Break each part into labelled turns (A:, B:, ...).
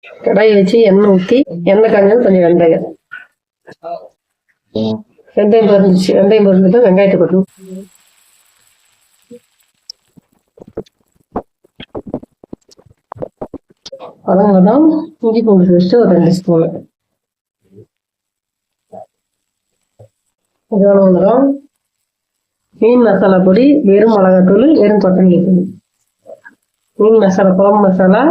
A: கடாயை வச்சு எண்ணெய் ஊற்றி எண்ணெய் காஞ்சது கொஞ்சம் வெந்தயம் பொரிஞ்சிச்சு. வெந்தயம் பொரிஞ்சிட்டு வெங்காயத்தை போட்டு வதங்கினதும் இஞ்சி பூண்டு பேஸ்ட்டு ஒரு 2 ஸ்பூனு. இது வதங்கினதும் மீன் மசாலா பொடி, வெறும் மிளகாத்தூள், வெறும் கொத்தமல்லி தூள். மீன் மசாலா, குழம்பு மசாலா,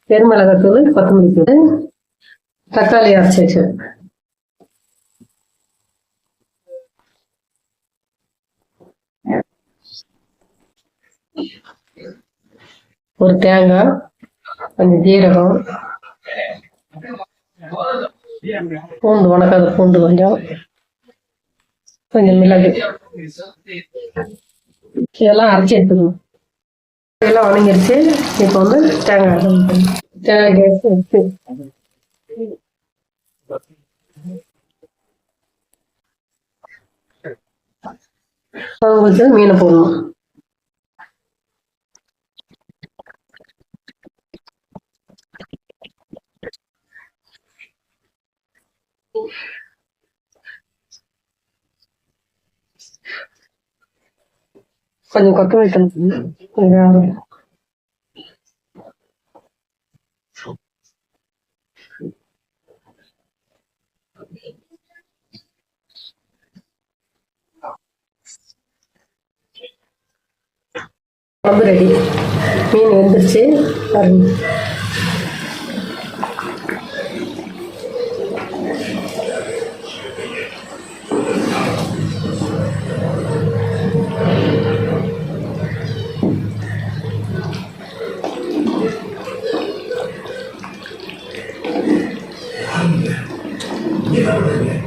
A: வெறும் மிளகாத்தூள், கொத்தமல்லி தூள், தக்காளி அரைச்சி வச்சு, ஒரு தேங்காய், கொஞ்சம் ஜீரகம், பூண்டு, உனக்காத பூண்டு கொஞ்சம் மிளகு, இதெல்லாம் அரைச்சி எடுத்துக்கணும். இதெல்லாம் வணங்கிருச்சு. இப்போ வந்து தேங்காய் கேஸ் எடுத்து மீனை போடணும். கொஞ்சம் கொத்தமல்லி தண்ணி, குழம்பு ரெடி. மீன் வெந்துருச்சு பாருங்க. Yeah.